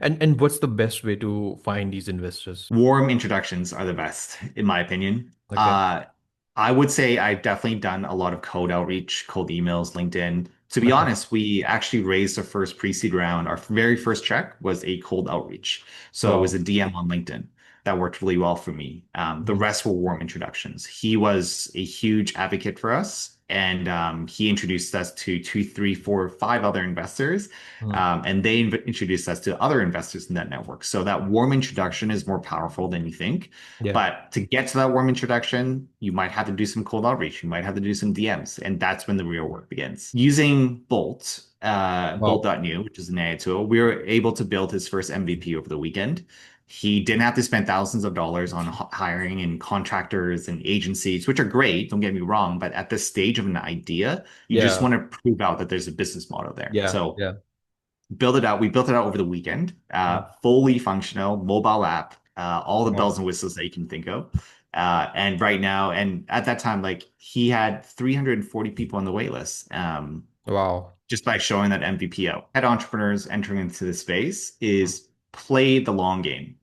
And what's the best way to find these investors? Warm introductions are the best, in my opinion. Okay. I would say I've definitely done a lot of cold outreach, cold emails, LinkedIn. To be Okay. honest, we actually raised our first pre-seed round. Our very first check was a cold outreach. So it was Wow. a DM on LinkedIn that worked really well for me. The Mhm. rest were warm introductions. He was a huge advocate for us. And he introduced us to two, three, four, five other investors. Mhm. And they introduced us to other investors in that network. So that warm introduction is more powerful than you think. Yeah. But to get to that warm introduction, you might have to do some cold outreach. You might have to do some DMs. And that's when the real work begins. Using Wow. Bolt.new, which is an AI tool, we were able to build his first MVP over the weekend. He didn't have to spend thousands of dollars on hiring and contractors and agencies, which are great, don't get me wrong. But at this stage of an idea, you just Yeah. want to prove out that there's a business model there. Yeah. So Yeah. build it out. We built it out over the weekend. Mhm. Fully functional mobile app, all the bells Wow. and whistles that you can think of. And right now, and at that time, like he had 340 people on the wait list. Wow. Just by showing that MVP out. Head entrepreneurs entering into the space is play the long game.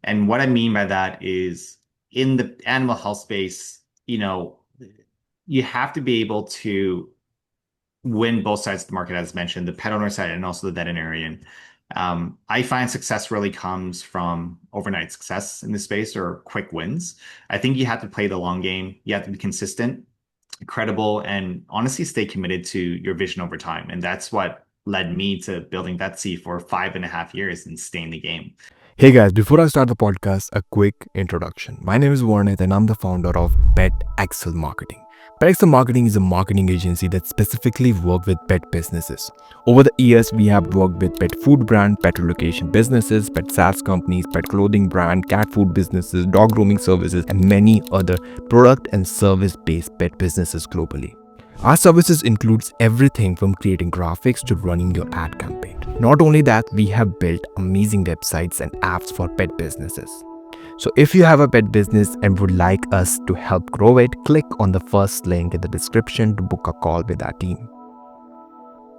And what I mean by that is in the animal health space, you have to be able to win both sides of the market, as mentioned, the pet owner side and also the veterinarian. I find success really comes from overnight success in this space or quick wins. I think you have to play the long game. You have to be consistent, credible, and honestly stay committed to your vision over time. And that's what led me to building Vetsie for 5.5 years and stay in the game. Hey guys, before I start the podcast, a quick introduction. My name is Varnit and I'm the founder of Pet Excel Marketing. Pet Excel Marketing is a marketing agency that specifically works with pet businesses. Over the years, we have worked with pet food brand, pet relocation businesses, pet SaaS companies, pet clothing brand, cat food businesses, dog grooming services, and many other product and service-based pet businesses globally. Our services includes everything from creating graphics to running your ad campaign. Not only that, we have built amazing websites and apps for pet businesses. So if you have a pet business and would like us to help grow it, click on the first link in the description to book a call with our team.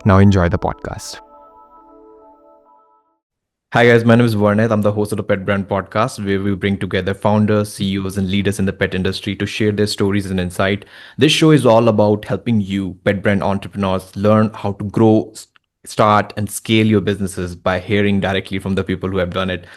Now enjoy the podcast. Hi guys, my name is Varnit. I'm the host of the Pet Brand Podcast, where we bring together founders, CEOs, and leaders in the pet industry to share their stories and insight. This show is all about helping you, pet brand entrepreneurs, learn how to grow, start, and scale your businesses by hearing directly from the people who have done it.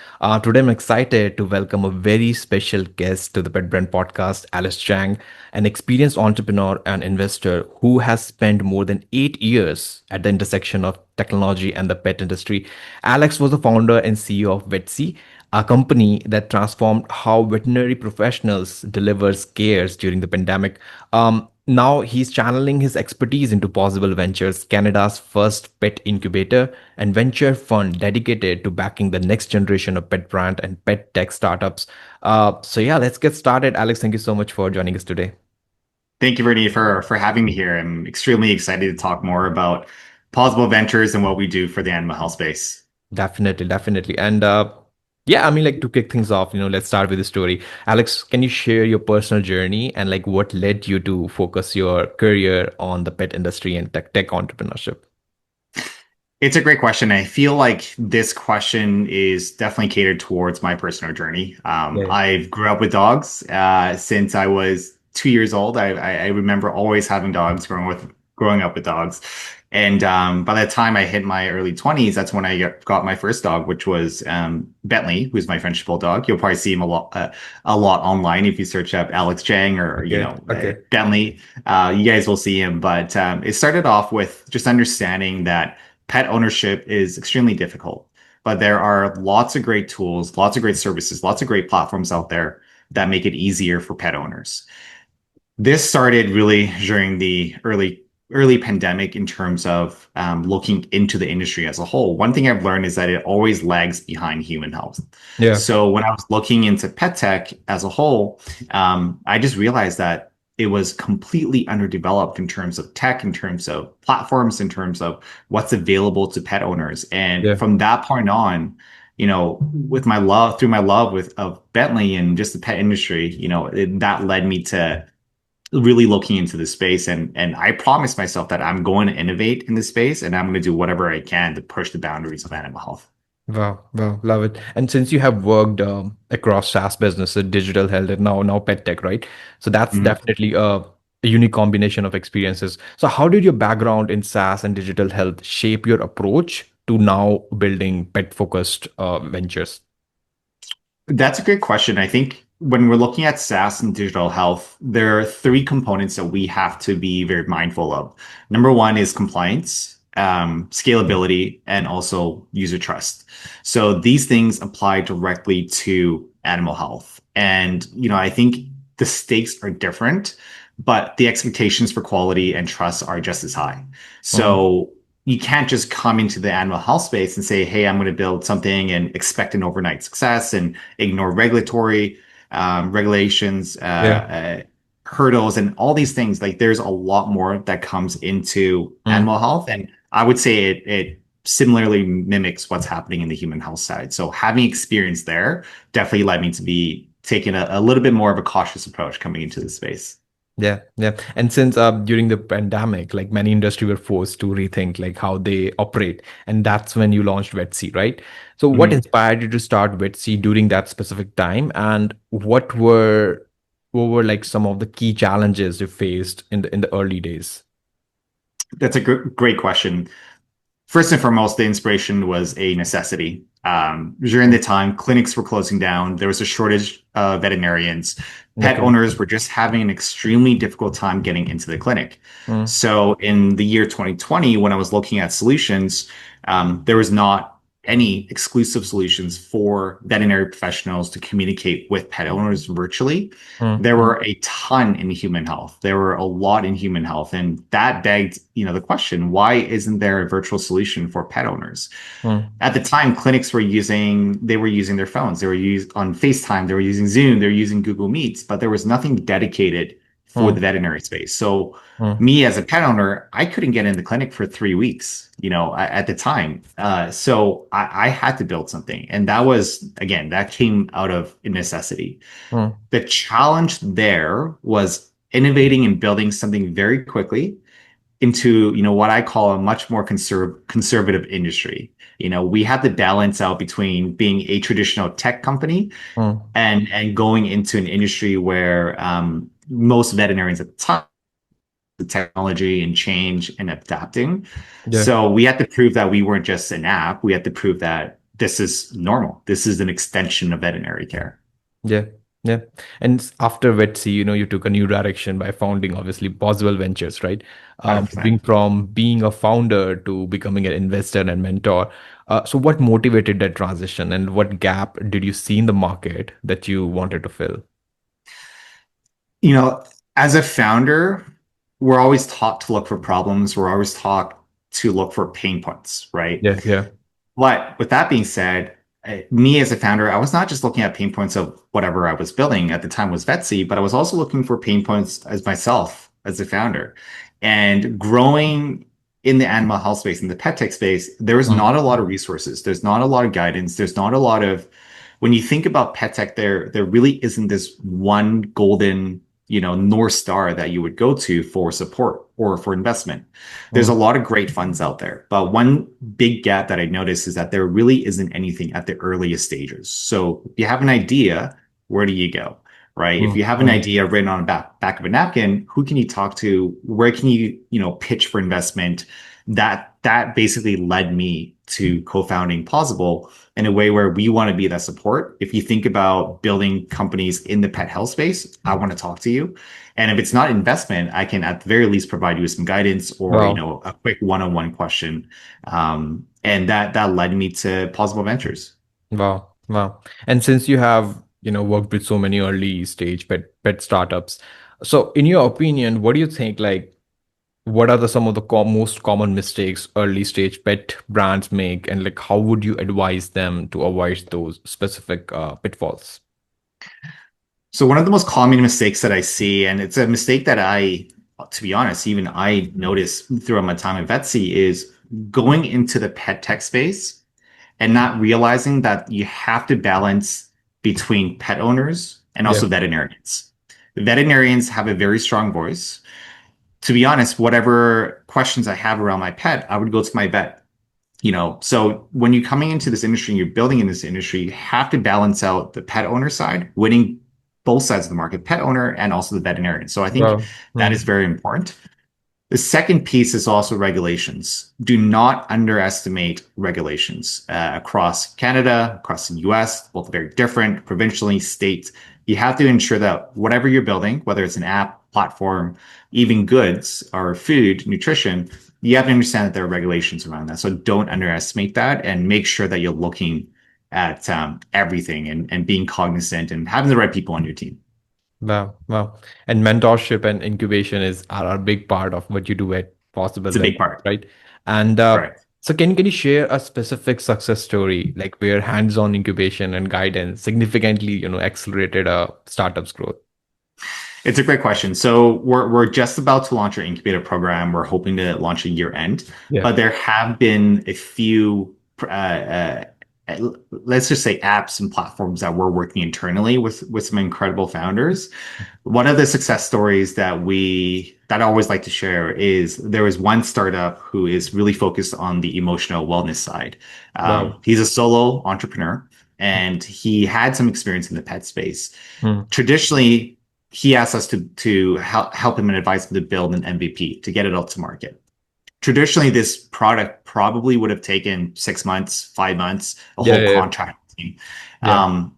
Today, I'm excited to welcome a very special guest to the Pet Brand Podcast, Alex Chieng, an experienced entrepreneur and investor who has spent more than 8 years at the intersection of technology and the pet industry. Alex was the founder and CEO of Vetsie, a company that transformed how veterinary professionals deliver cares during the pandemic. Now he's channeling his expertise into Pawsible Ventures, Canada's first pet incubator and venture fund dedicated to backing the next generation of pet brand and pet tech startups. So yeah, let's get started. Alex, thank you so much for joining us today. Thank you, Vernie, for having me here. I'm extremely excited to talk more about Plausible Ventures and what we do for the animal health space. Definitely, definitely. And yeah, I mean, like to kick things off, let's start with the story. Alex, can you share your personal journey and like what led you to focus your career on the pet industry and tech entrepreneurship? It's a great question. I feel like this question is definitely catered towards my personal journey. Yeah. I've grew up with dogs since I was 2 years old. I remember always having dogs, growing up with dogs. And by the time I hit my early 20s, that's when I got my first dog, which was Bentley, who's my French bulldog. You'll probably see him a lot online if you search up Alex Chieng or Okay. Okay. Bentley. You guys will see him. But it started off with just understanding that pet ownership is extremely difficult, but there are lots of great tools, lots of great services, lots of great platforms out there that make it easier for pet owners. This started really during the early pandemic in terms of looking into the industry as a whole. One thing I've learned is that it always lags behind human health. Yeah. So when I was looking into pet tech as a whole, I just realized that it was completely underdeveloped in terms of tech, in terms of platforms, in terms of what's available to pet owners. And Yeah. from that point on, with my love, through my love of Bentley and just the pet industry, that led me to really looking into the space, and I promised myself that I'm going to innovate in this space and I'm going to do whatever I can to push the boundaries of animal health. Wow, wow, love it. And since you have worked across SaaS businesses, digital health, and now pet tech, right? So that's Mhm. definitely a unique combination of experiences. So how did your background in SaaS and digital health shape your approach to now building pet-focused ventures? That's a great question. I think when we're looking at SaaS and digital health, there are three components that we have to be very mindful of. Number one is compliance, scalability, and also user trust. So these things apply directly to animal health. And, I think the stakes are different, but the expectations for quality and trust are just as high. Mm, So you can't just come into the animal health space and say, hey, I'm going to build something and expect an overnight success and ignore regulatory regulations, yeah. hurdles, and all these things. Like there's a lot more that comes into Mm, animal health. And I would say it similarly mimics what's happening in the human health side. So having experience there definitely led me to be taking a little bit more of a cautious approach coming into the space. yeah, yeah. And since during the pandemic, like many industry were forced to rethink like how they operate, and that's when you launched Vetsie, right? So what Mhm. inspired you to start Vetsie during that specific time, and what were like some of the key challenges you faced in the early days? That's a great question. First and foremost, the inspiration was a necessity. During the Mm, time, clinics were closing down. There was a shortage of veterinarians. Pet okay. owners were just having an extremely difficult time getting into the clinic. Mm, So in the year 2020, when I was looking at solutions, there was not any exclusive solutions for veterinary professionals to communicate with pet owners virtually. mm, There mm, were a ton in human health. There were a lot in human health. And that begged, the question, why isn't there a virtual solution for pet owners? mm, At the time, clinics they were using their phones. They were used on FaceTime. They were using Zoom. They were using Google Meets, but there was nothing dedicated for the mm, veterinary space. So mm, me as a pet owner, I couldn't get in the clinic for 3 weeks, at the time. So I had to build something. And that was, again, that came out of necessity. mm, The challenge there was innovating and building something very quickly into, what I call a much more conservative industry. We had to balance out between being a traditional tech company mm. and going into an industry where most veterinarians at the time, the technology and change and adapting. Yeah. So we had to prove that we weren't just an app. We had to prove that this is normal. This is an extension of veterinary care. Yeah, yeah. And after Vetsi, you took a new direction by founding, obviously, Pawsible Ventures, right? 100%. Moving from being a founder to becoming an investor and mentor. So what motivated that transition, and what gap did you see in the market that you wanted to fill? You know, as a founder, we're always taught to look for problems. We're always taught to look for pain points, right? Yeah, yeah. But with that being said, me as a founder, I was not just looking at pain points of whatever I was building at the time was Vetsi, but I was also looking for pain points as myself as a founder. And growing in the animal health space, in the pet tech space, there is Mm, not a lot of resources. There's not a lot of guidance. There's not a lot of when you think about pet tech, there really isn't this one golden, North Star that you would go to for support or for investment. There's a mm, lot of great funds out there, but one big gap that I noticed is that there really isn't anything at the earliest stages. So if you have an idea, where do you go? Right? If mm, you have an mm, idea written on a back of a napkin, who can you talk to? Where can you, pitch for investment? That basically led me to co-founding Pawsible in a way where we want to be that support. If you think about building companies in the pet health space, I want to talk to you. And if it's not investment, I can at the very least provide you with some guidance or, wow, a quick one-on-one question. And that led me to Pawsible Ventures. wow, wow. And since you have, worked with so many early stage pet startups, so in your opinion, what do you think, like, what are some of the most common mistakes early stage pet brands make, and like how would you advise them to avoid those specific pitfalls? So one of the most common mistakes that I see, and it's a mistake that to be honest, even I noticed throughout my time at Vetsi, is going into the pet tech space and not realizing that you have to balance between pet owners and Yeah. also veterinarians. Veterinarians have a very strong voice. To be honest, whatever questions I have around my pet, I would go to my vet. So when you're coming into this industry and you're building in this industry, you have to balance out the pet owner side, winning both sides of the market, pet owner and also the veterinarian. So I think Wow. that is very important. The second piece is also regulations. Do not underestimate regulations across Canada, across the US, both very different, provincially, state. You have to ensure that whatever you're building, whether it's an app, platform, even goods or food, nutrition, you have to understand that there are regulations around that. So don't underestimate that and make sure that you're looking at everything and being cognizant and having the right people on your team. Wow, wow. And mentorship and incubation are a big part of what you do at Possible It's a big Ventures, part. right? And Right. so can you share a specific success story, like where hands-on incubation and guidance significantly, accelerated a startup's growth? It's a great question. So we're just about to launch our incubator program. We're hoping to launch a year end, Yeah. but there have been a few, let's just say apps and platforms that we're working internally with some incredible founders. One of the success stories that I always like to share is there was one startup who is really focused on the emotional wellness side. Wow. He's a solo entrepreneur and he had some experience in the pet space. Hmm. Traditionally, he asked us to help him and advise him to build an MVP to get it out to market. Traditionally, this product probably would have taken 6 months, 5 months, a Yeah, whole yeah, contracting. yeah, Um,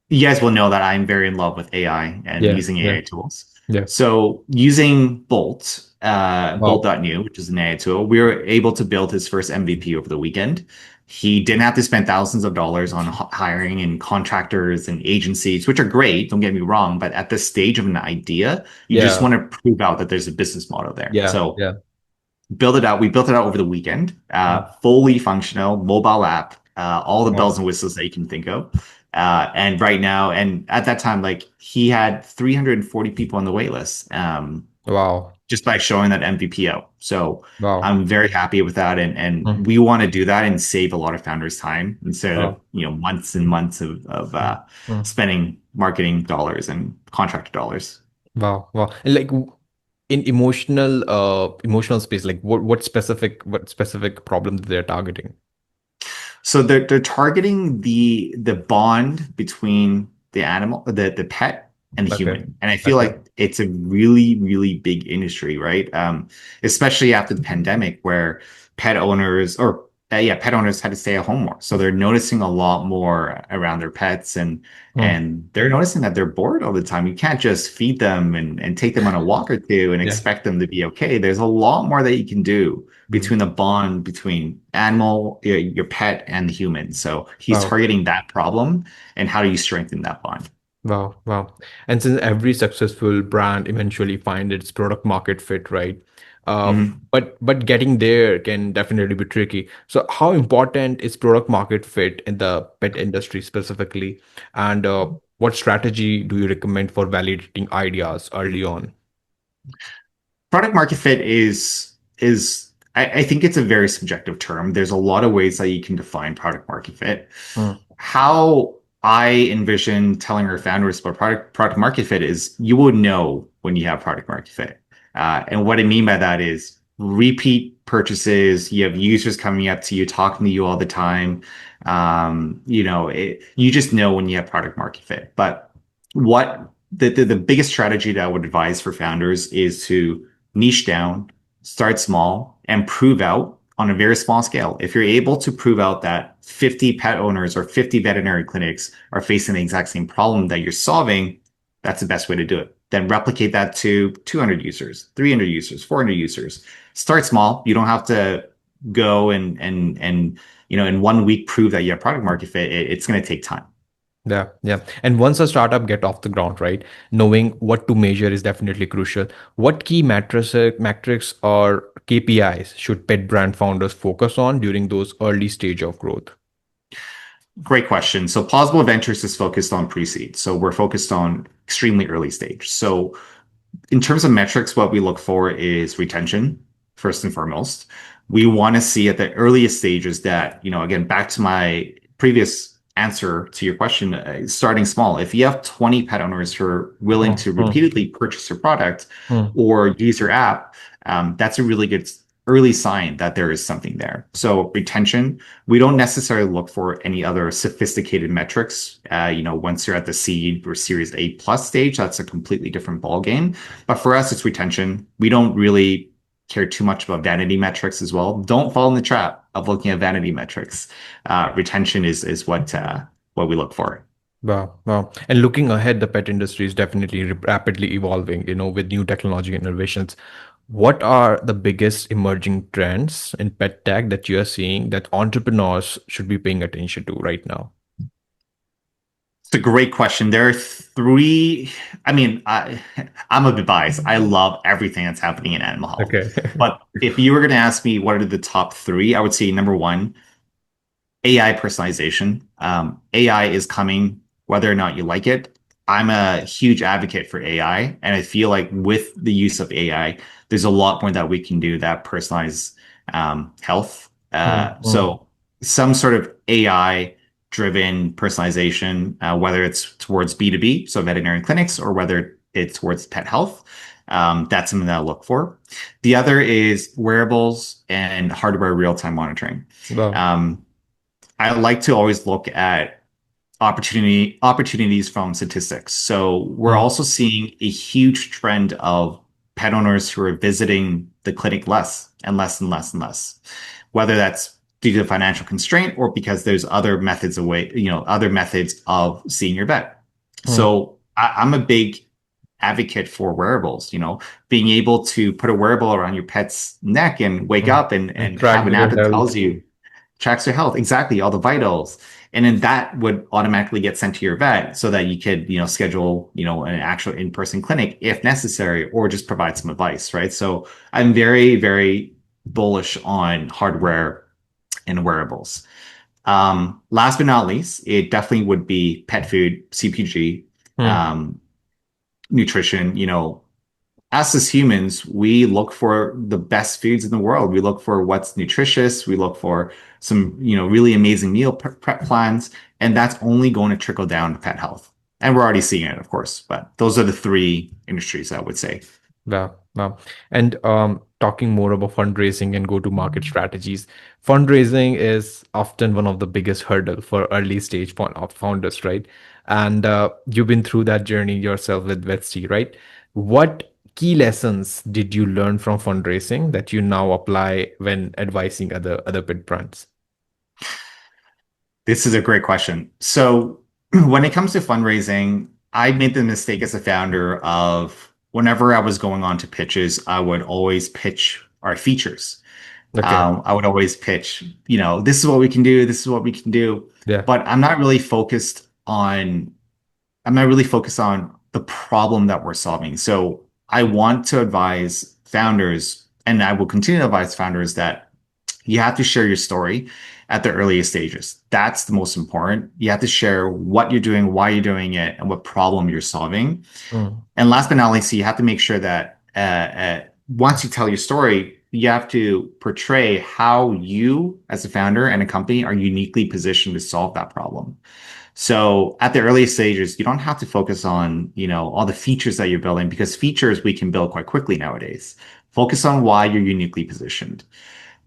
you guys will know that I'm very in love with AI and yeah, using yeah, AI tools. yeah. So using Wow. Bolt.new, which is an AI tool, we were able to build his first MVP over the weekend. He didn't have to spend thousands of dollars on hiring and contractors and agencies, which are great, don't get me wrong, but at this stage of an idea, you just Yeah, want to prove out that there's a business model there. yeah, So yeah. build it out. We built it out over the weekend. Hmm. Fully functional mobile app, all the bells Wow. and whistles that you can think of. And right now, and at that time, like he had 340 people on the wait list, Wow. just by showing that MVP out. So Wow. I'm very happy with that. And Hmm. we want to do that and save a lot of founders time instead of, Wow. months and months of Hmm. Hmm. spending marketing dollars and contractor dollars. Wow. Wow. And like in emotional space, like what specific problem that they're targeting? So they're targeting the bond between the animal, the pet and the Okay. human. And I feel Okay. like it's a really, really big industry, right? Especially after the pandemic where pet owners or pet owners had to stay at home more. So they're noticing a lot more around their pets Hmm. and they're noticing that they're bored all the time. You can't just feed them and take them on a walk or two and Yeah. expect them to be okay. There's a lot more that you can do Hmm. between the bond between animal, your pet, and the human. So he's Wow. targeting that problem and how do you strengthen that bond? Wow, wow. And since every successful brand eventually find its product market fit, right? Uh, Mhm. but getting there can definitely be tricky. So how important is product market fit in the pet industry specifically? And what strategy do you recommend for validating ideas early on? Product market fit I think it's a very subjective term. There's a lot of ways that you can define product market fit. Hmm. How I envision telling our founders about product market fit is you will know when you have product market fit. And what I mean by that is repeat purchases. You have users coming up to you, talking to you all the time. You just know when you have product market fit. But what the biggest strategy that I would advise for founders is to niche down, start small, and prove out on a very small scale. If you're able to prove out that 50 pet owners or 50 veterinary clinics are facing the exact same problem that you're solving, that's the best way to do it. Then replicate that to 200 users, 300 users, 400 users. Start small. You don't have to go and in 1 week prove that you have product market fit. It's going to take time. Yeah, yeah. And once a startup get off the ground, right, knowing what to measure is definitely crucial. What key metrics or KPIs should pet brand founders focus on during those early stage of growth? Great question. So Pawsible Ventures is focused on pre-seed. So we're focused on extremely early stage. So in terms of metrics, what we look for is retention, first and foremost. We want to see at the earliest stages that, again, back to my previous answer to your question, starting small. If you have 20 pet owners who are willing Hmm, to hmm, repeatedly purchase your product hmm. or use your app, that's a really good early sign that there is something there. So retention, we don't necessarily look for any other sophisticated metrics. Once you're at the seed or Series A plus stage, that's a completely different ballgame. But for us, it's retention. We don't really care too much about vanity metrics as well. Don't fall in the trap of looking at vanity metrics. Retention is what we look for. Wow, wow. And looking ahead, the pet industry is definitely rapidly evolving, with new technology innovations. What are the biggest emerging trends in pet tech that you are seeing that entrepreneurs should be paying attention to right now? It's a great question. There are three. I mean, I'm a bit biased. I love everything that's happening in animal health. Okay. But if you were going to ask me what are the top three, I would say number one, AI personalization. AI is coming, whether or not you like it. I'm a huge advocate for AI, and I feel like with the use of AI, there's a lot more that we can do that personalize health. Mm. So some sort of AI driven personalization, whether it's towards B2B, so veterinary clinics, or whether it's towards pet health. That's something that I look for. The other is wearables and hardware real-time monitoring. Wow. Um, I like to always look at opportunities from statistics. So we're Mm. also seeing a huge trend of pet owners who are visiting the clinic less and less and less and less, whether that's due to financial constraint or because there's other methods of seeing your vet. Mm. So I'm a big advocate for wearables, being able to put a wearable around your pet's neck and wake Mm. up and, And and track have an their app that health. tells you tracks your health. Exactly. All the vitals. And then that would automatically get sent to your vet so that you could, schedule, an actual in-person clinic if necessary, or just provide some advice. Right. So I'm very, very bullish on hardware and wearables. Last but not least, it definitely would be pet food, CPG, Mm. um, nutrition, us as humans, we look for the best foods in the world. We look for what's nutritious. We look for some, really amazing meal prep plans, and that's only going to trickle down to pet health. And we're already seeing it, of course, but those are the three industries I would say. Wow, wow. And talking more about fundraising and go-to-market strategies, fundraising is often one of the biggest hurdle for early stage founders, right? And you've been through that journey yourself with Vetsie, right? What key lessons did you learn from fundraising that you now apply when advising other pit brands? This is a great question. So when it comes to fundraising, I made the mistake as a founder of whenever I was going on to pitches, I would always pitch our features. Okay. I would always pitch, this is what we can do, this is what we can do. Yeah. But I'm not really focused on the problem that we're solving. So I want to advise founders, and I will continue to advise founders that you have to share your story at the earliest stages. That's the most important. You have to share what you're doing, why you're doing it, and what problem you're solving. Mm. And last but not least, you have to make sure that once you tell your story, you have to portray how you, as a founder and a company, are uniquely positioned to solve that problem. So at the earliest stages, you don't have to focus on, all the features that you're building because features we can build quite quickly nowadays. Focus on why you're uniquely positioned.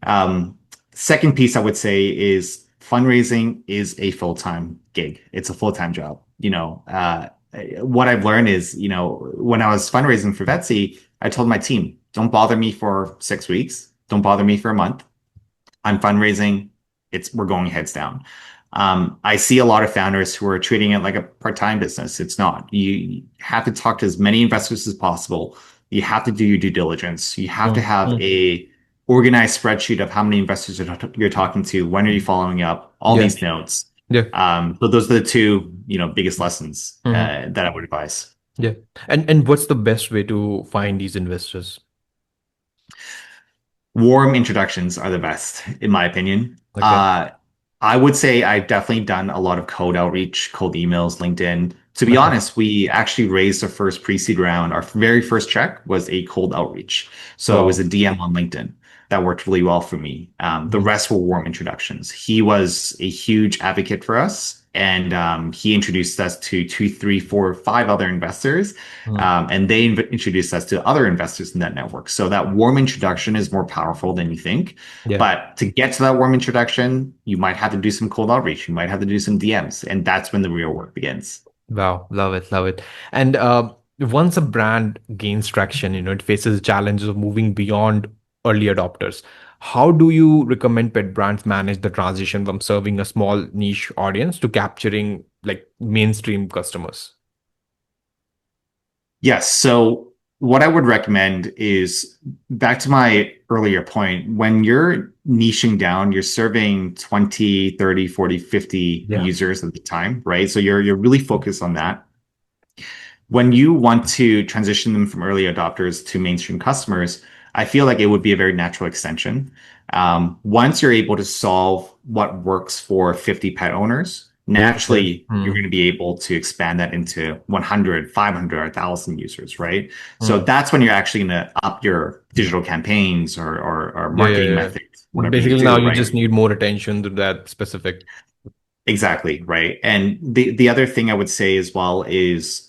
Um, Second piece I would say is fundraising is a full-time gig. It's a full-time job. What I've learned is, when I was fundraising for Vetsie, I told my team, don't bother me for 6 weeks. Don't bother me for a month. I'm fundraising. We're going heads down. I see a lot of founders who are treating it like a part-time business. It's not. You have to talk to as many investors as possible. You have to do your due diligence. You have to Mm. have Mm. a organized spreadsheet of how many investors you're talking to, when are you following up, all Yeah. these notes. Yeah. So those are the two, biggest lessons Mhm. that I would advise. Yeah. And what's the best way to find these investors? Warm introductions are the best, in my opinion. Okay. I would say I've definitely done a lot of cold outreach, cold emails, LinkedIn. To be Okay. honest, we actually raised our first pre-seed round. Our very first check was a cold outreach. So it was a Wow. DM on LinkedIn that worked really well for me. The Mhm. rest were warm introductions. He was a huge advocate for us. and he introduced us to two, three, four, five other investors, and they introduced us to other investors in that network. So that warm introduction is more powerful than you think. Yeah. But to get to that warm introduction, you might have to do some cold outreach. You might have to do some DMs, and that's when the real work begins. Wow, love it, love it. And once a brand gains traction, it faces challenges of moving beyond early adopters. How do you recommend pet brands manage the transition from serving a small niche audience to capturing like mainstream customers? Yes. So what I would recommend is back to my earlier point, when you're niching down, you're serving 20, 30, 40, 50 Yeah. users at the time, right? So you're really focused on that. When you want to transition them from early adopters to mainstream customers, I feel like it would be a very natural extension. Once you're able to solve what works for 50 pet owners, Yeah. naturally you're going to be able to expand that into 100, 500, or 1,000 users, right? So that's when you're actually going to up your digital campaigns or Yeah, yeah, marketing yeah. methods, whatever you Basically, now do, you right? just need more attention to that specific. Exactly, right. And the other thing I would say as well is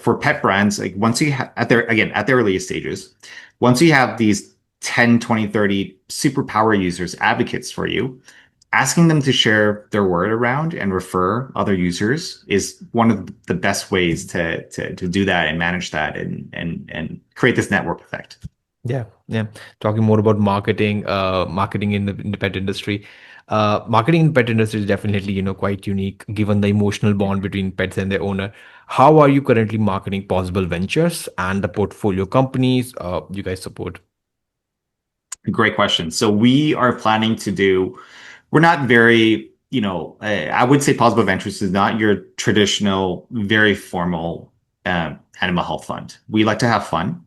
for pet brands, like once you at their again at their earliest stages, once you have these 10, 20, 30 superpower users, advocates for you, asking them to share their word around and refer other users is one of the best ways to do that and manage that and create this network effect. Yeah, yeah. Talking more about marketing in the pet industry. Marketing in the pet industry is definitely, quite unique given the emotional bond between pets and their owner. How are you currently marketing Pawsible Ventures and the portfolio companies you guys support? Great question. So we are planning to do, we're not very, I would say Pawsible Ventures is not your traditional, very formal animal health fund. We like to have fun.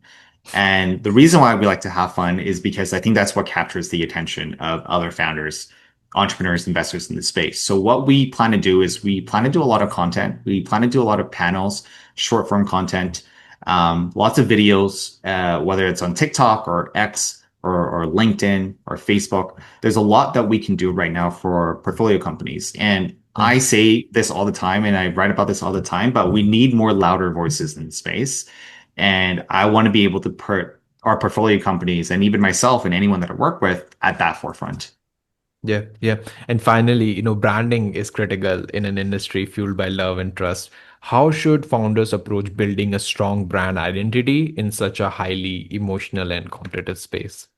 And the reason why we like to have fun is because I think that's what captures the attention of other founders, entrepreneurs, investors in the space. So what we plan to do is we plan to do a lot of content. We plan to do a lot of panels, short form content, lots of videos, whether it's on TikTok or X or LinkedIn or Facebook. There's a lot that we can do right now for portfolio companies. And I say this all the time and I write about this all the time, but we need more louder voices in the space. And I want to be able to put our portfolio companies and even myself and anyone that I work with at that forefront. Yeah, yeah. And finally, branding is critical in an industry fueled by love and trust. How should founders approach building a strong brand identity in such a highly emotional and competitive space?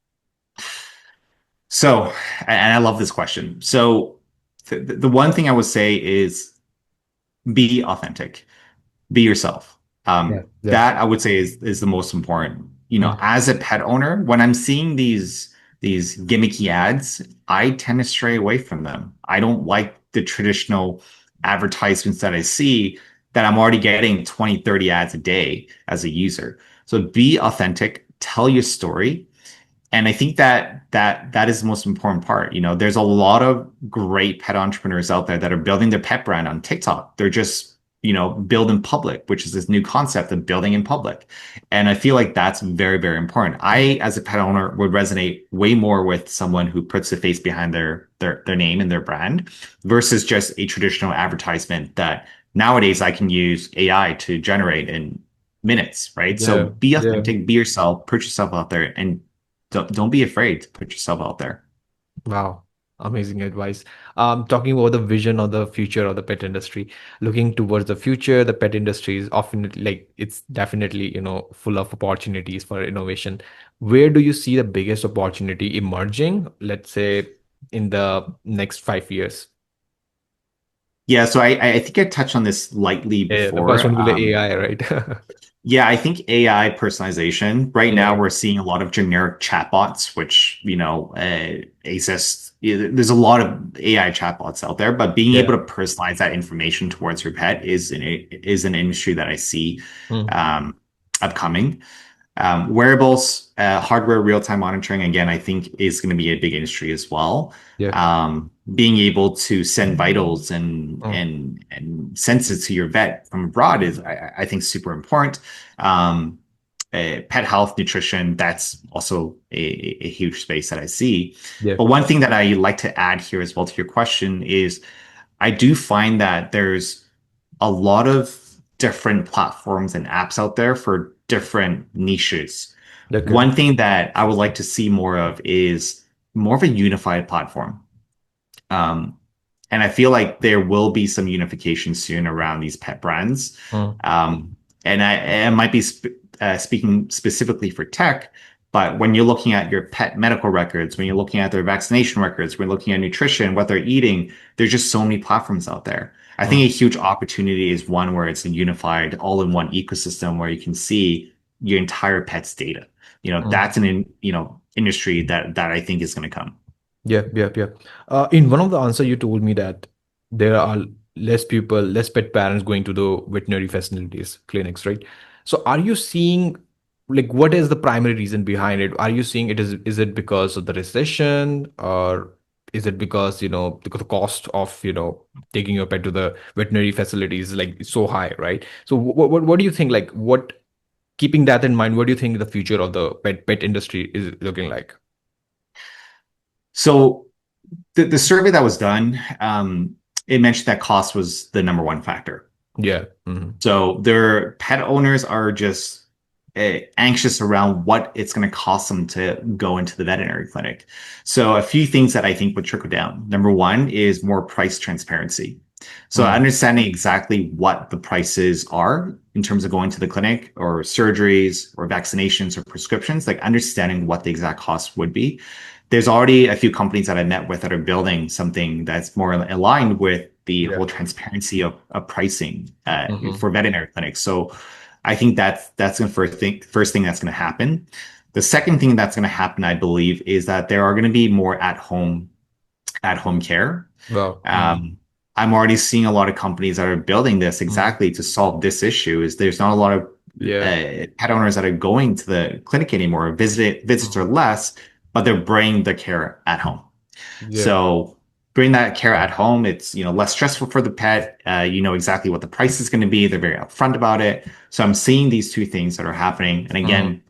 So, and I love this question. So, the one thing I would say is be authentic, be yourself. Yeah, yeah. That I would say is the most important. Mm. As a pet owner, when I'm seeing these gimmicky ads, I tend to stray away from them. I don't like the traditional advertisements that I see that I'm already getting 20, 30 ads a day as a user. So be authentic, tell your story, and I think that is the most important part. There's a lot of great pet entrepreneurs out there that are building their pet brand on TikTok. They're just, build in public, which is this new concept of building in public. And I feel like that's very, very important. I, as a pet owner, would resonate way more with someone who puts a face behind their name and their brand versus just a traditional advertisement that nowadays I can use AI to generate in minutes, right? So Yeah, be yeah. authentic, be yourself, put yourself out there, and don't be afraid to put yourself out there. Wow. Amazing advice. Talking about the vision of the future of the pet industry, looking towards the future, the pet industry is often like it's definitely, full of opportunities for innovation. Where do you see the biggest opportunity emerging, let's say, in the next 5 years? Yeah, so I think I touched on this lightly The first before. one will be AI, right? Yeah, I think AI personalization. Right now, Yeah. we're seeing a lot of generic chatbots, which exist. There's a lot of AI chatbots out there, but being able Yeah. to personalize that information towards your pet is an industry that I see Mm. um, upcoming. Wearables, hardware, real-time monitoring, again, I think is going to be a big industry as well. Yeah. Being able to send vitals and Mm. and and sense to your vet from abroad is, I think, super important. Um, Pet health, nutrition, that's also a huge space that I see. Yeah. But one thing that I like to add here as well to your question is I do find that there's a lot of different platforms and apps out there for different niches. Okay. One thing that I would like to see more of is more of a unified platform. Um, and I feel like there will be some unification soon around these pet brands. Mm. And I might be speaking specifically for tech, but when you're looking at your pet medical records, when you're looking at their vaccination records, when you're looking at nutrition, what they're eating, there's just so many platforms out there. I think a Mm. huge opportunity is one where it's a unified, all-in-one ecosystem where you can see your entire pet's data. Mm. That's industry that I think is going to come. Yeah, yeah, yeah. In one of the answer, you told me that there are less people, less pet parents going to the veterinary facilities, clinics, right? So are you seeing like what is the primary reason behind it? Are you seeing is it because of the recession, or is it because, the cost of, taking your pet to the veterinary facilities is like so high, right? So what do you think, like what, keeping that in mind, what do you think the future of the pet industry is looking like? So the survey that was done, it mentioned that cost was the number one factor. Yeah. Hmm. So their pet owners are just anxious around what it's going to cost them to go into the veterinary clinic. So a few things that I think would trickle down. Number one is more price transparency. So Mm. understanding exactly what the prices are in terms of going to the clinic or surgeries or vaccinations or prescriptions, like understanding what the exact cost would be. There's already a few companies that I met with that are building something that's more aligned with the Yeah. whole transparency of pricing Hmm. for veterinary clinics. So I think that's the first thing that's going to happen. The second thing that's going to happen, I believe, is that there are going to be more at home care. Wow. Mm. Um, I'm already seeing a lot of companies that are building this Mm. exactly to solve this issue. Is there's not a lot of Yeah. pet owners that are going to the clinic anymore. Visits are Mm. less, but they're bringing the care at home. Yeah. So bring that care at home. It's less stressful for the pet. You know exactly what the price is going to be. They're very upfront about it. So I'm seeing these two things that are happening. And Mm. again,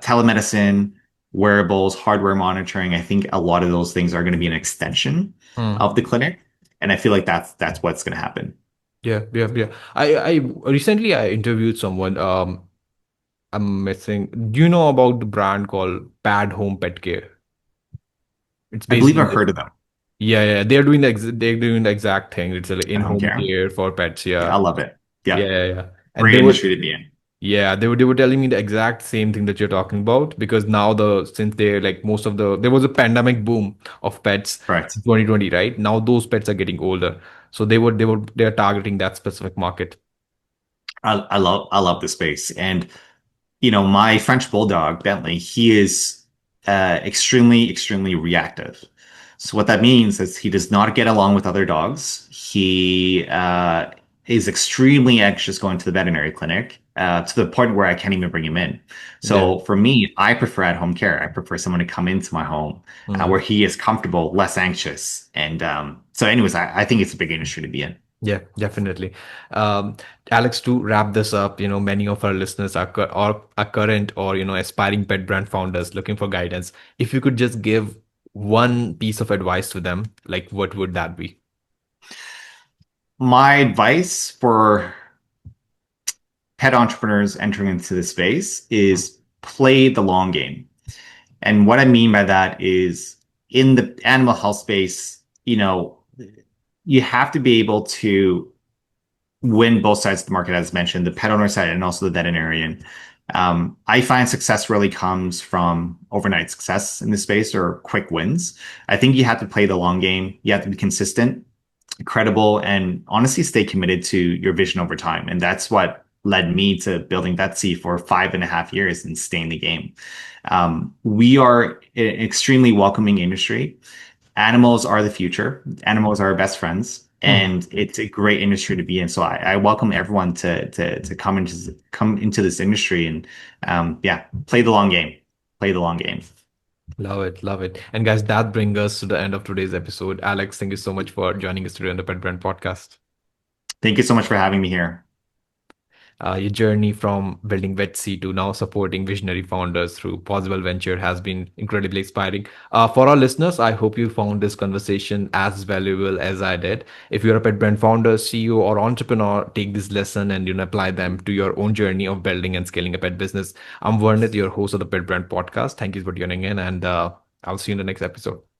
telemedicine, wearables, hardware monitoring. I think a lot of those things are going to be an extension Mm. of the clinic, and I feel like that's what's going to happen. Yeah. Yeah. Yeah. I recently I interviewed someone. I'm missing. Do you know about the brand called Pad Home Pet Care? It's I based believe in I've the, heard of them yeah, yeah. They're doing the exact thing. It's like at home in-home care. care for pets. Yeah, I Yeah. love it. Yeah. Yeah, Yeah. Yeah. And great industry to be in. they were telling me the exact same thing that you're talking about, because now since they're like most of there was a pandemic boom of pets Correct. in 2020, right? Now those pets are getting older. So they're targeting that specific market. I love the space, and my French bulldog, Bentley, he is extremely, extremely reactive. So what that means is he does not get along with other dogs. He is extremely anxious going to the veterinary clinic to the point where I can't even bring him in. Yeah. So for me, I prefer at-home care. I prefer someone to come into my home where Mhm. he is comfortable, less anxious. And so anyways, I think it's a big industry to be in. Yeah, definitely. Um, Alex, to wrap this up, many of our listeners are current or, aspiring pet brand founders looking for guidance. If you could just give one piece of advice to them, like what would that be? My advice for pet entrepreneurs entering into the space is play the long game. And what I mean by that is in the animal health space, you have to be able to win both sides of the market, as mentioned, the pet owner side and also the veterinarian. I find success really comes from overnight success in this space or quick wins. I think you have to play the long game. You have to be consistent, credible, and honestly stay committed to your vision over time. And that's what led me to building Vetsie for 5.5 years and staying in the game. We are an extremely welcoming industry. Animals are the future. Animals are our best friends, Mhm. and it's a great industry to be in. So I welcome everyone to come into this industry and yeah, play the long game. Play the long game. Love it, love it. And guys, that brings us to the end of today's episode. Alex, thank you so much for joining us today on the Pet Brand Podcast. Thank you so much for having me here. Your journey from building Vetsie to now supporting visionary founders through Pawsible Venture has been incredibly inspiring. For our listeners, I hope you found this conversation as valuable as I did. If you're a pet brand founder, CEO, or entrepreneur, take this lesson and apply them to your own journey of building and scaling a pet business. I'm Varnit, your host of the Pet Brand Podcast. Thank you for tuning in, and I'll see you in the next episode.